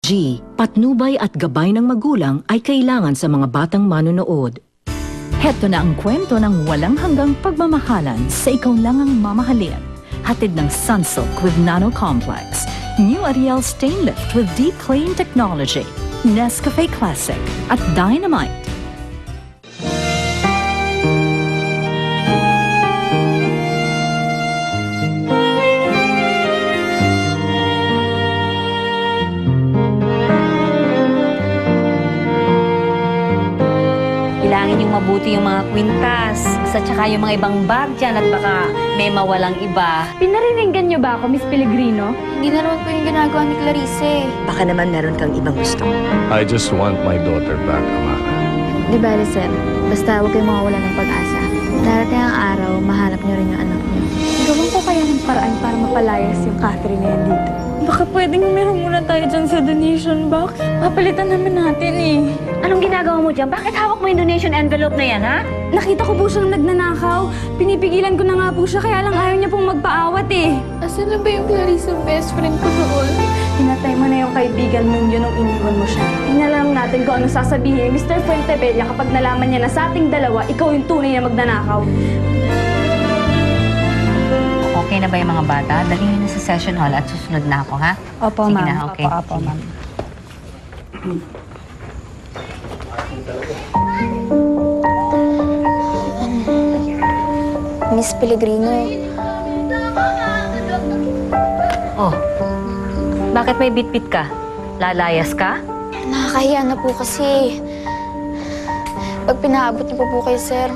G. Patnubay at gabay ng magulang ay kailangan sa mga batang manonood. Heto na ang kwento ng walang hanggang pagmamahalan sa ikaw lang ang mamahalin. Hatid ng Sunsilk with Nano Complex. New Ariel Stain Lift with Deep Clean Technology. Nescafe Classic at Dynamite. Bilangin yung mabuti yung mga kwintas, at saka yung mga ibang bag dyan at baka may mawalang iba. Pinariringgan niyo ba ako, Miss Pellegrino? Hindi na naman po yung ginagawa ni Clarice. Baka naman meron kang ibang gusto. I just want my daughter back, Amara. Di ba, sir? Basta huwag kayong mawawala ng pag-asa. Darating ang araw, mahanap niyo rin yung anak niyo. Gawin ko kaya ng paraan para mapalayas yung Catherine na yan dito. Baka pwedeng meron muna tayo dyan sa donation box. Papalitan naman natin eh. Anong ginagawa mo dyan? Bakit hawak mo yung donation envelope na yan, ha? Nakita ko po siyang nagnanakaw. Pinipigilan ko na nga po siya, kaya lang ayaw niya pong magpaawat eh. Asan na ba yung Clarice, best friend ko noon? Hinatay mo na yung kaibigan mong yun nung iniwan mo siya. Tingnan lang natin kung ano sasabihin ni Mr. Fuentebella kapag nalaman niya na sa ating dalawa, ikaw yung tunay na magnanakaw. Okay na ba yung mga bata? Dalhin nyo na sa session hall at susunod na ako, ha? Opo, Sige ma'am. na, okay. Opo, ma'am. Miss Pellegrino, Oh, bakit may bitbit ka? Lalayas ka? nakakahiya na po kasi. Pag pinaabot niyo po kay sir,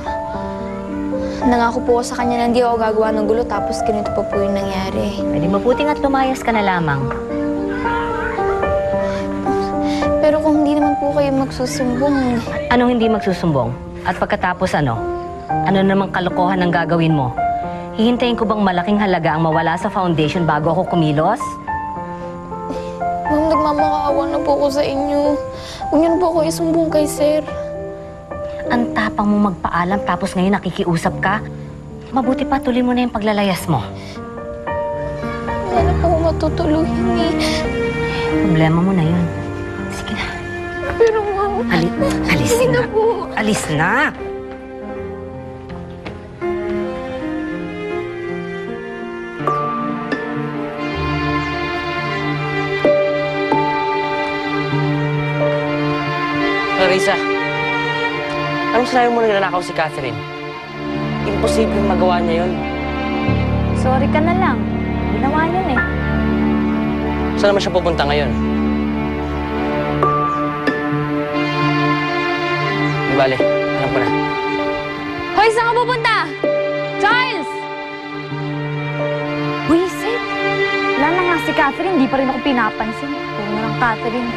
nangako po ako sa kanya na hindi ako gagawa ng gulo tapos ganito pa po yung nangyari. Pwede mabuting at lumayas ka na lamang. Pero kung hindi naman po kayo magsusumbong, Anong hindi magsusumbong? At pagkatapos ano? Ano namang kalokohan ang gagawin mo? Hihintayin ko bang malaking halaga ang mawala sa foundation bago ako kumilos? ma'am, nagmamakaawa na po ako sa inyo. Huwag niyo na po ako isumbong kay sir. Ang tapang mo magpaalam tapos ngayon nakikiusap ka? Mabuti pa tuloy mo na yung paglalayas mo. Wala na po ako matutuluhin eh. Problema mo na yun. Sige na. Pero ma'am, Alis hindi na. na po. Alis na! Clarissa, anong sinabi mo na nanakaw si Catherine? Imposible magawa niya yun. Sorry ka na lang. Ginawa niyan eh. Saan naman siya pupunta ngayon? Di bale, alam ko na. Hoy, saan ka pupunta? Charles! Wisit! Wala na nga si Catherine, di pa rin ako pinapansin. Puro na lang Catherine.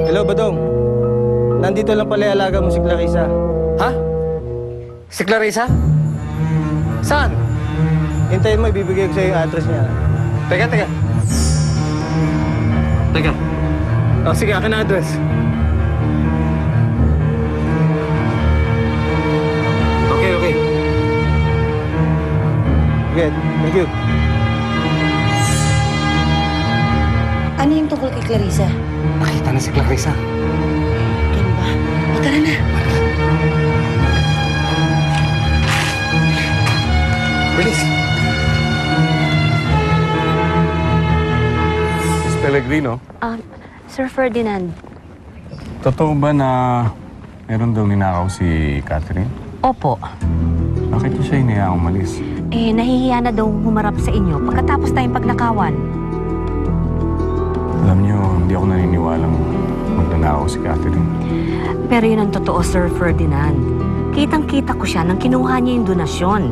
Hello, Badong. Nandito lang pala yung alaga mo si Clarissa. Ha? Si Clarissa? Saan? Hintayin mo, ibibigay ko sa'yo yung address niya. Teka. Teka. Oh, sige, akin ang address. Okay. Good. Thank you. Ano yung tungkol kay Clarissa? Nakita na si Clarissa. Ano ba? O, tara na. Bilis. Miss Pellegrino, Sir Ferdinand. totoo ba na meron daw ninakaw si Catherine? Opo. Bakit niyo siya hinayaan umalis? Nahihiya na daw humarap sa inyo pagkatapos tayong pagnakawan. Alam niyo, hindi ako naniniwalang magnanakaw si Catherine. Pero yun ang totoo, Sir Ferdinand. Kitang-kita ko siya nang kinuha niya yung donasyon.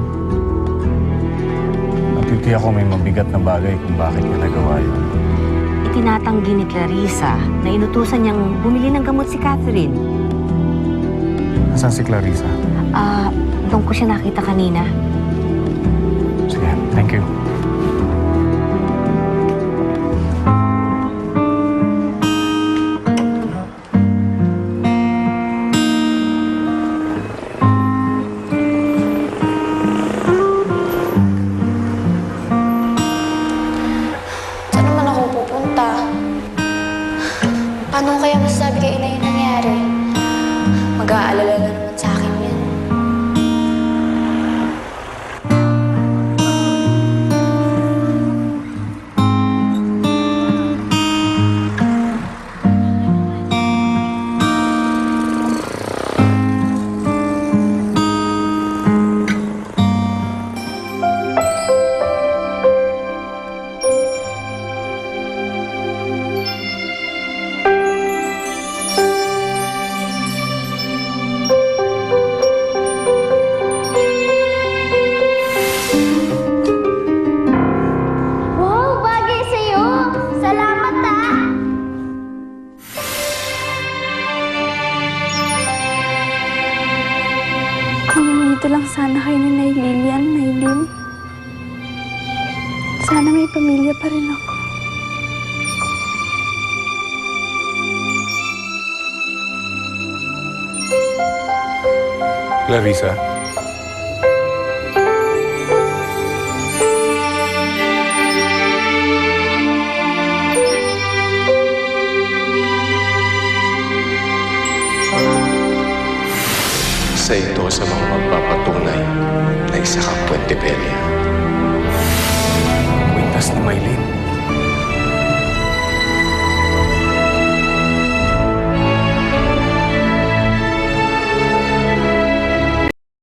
Titiyak ko may mabigat na bagay kung bakit niya nagawa yun. Itinatanggi ni Clarissa na inutusan niyang bumili ng gamot si Catherine. Nasaan si Clarissa? Doon ko siya nakita kanina. Sige, thank you. Saan naman ako pupunta? Paano kaya masasabi kay Ina yung nangyari? Mag-aalala na naman sa akin yan. Wow, bagay sa'yo! Salamat ah! Kung nandito lang sana kayo ni Nay Lilian, Nailin. Sana may pamilya pa rin ako. Clarissa? Isa ito sa mga magpapatunay na isa kang Puente Bella. Kwintas ni Maylin.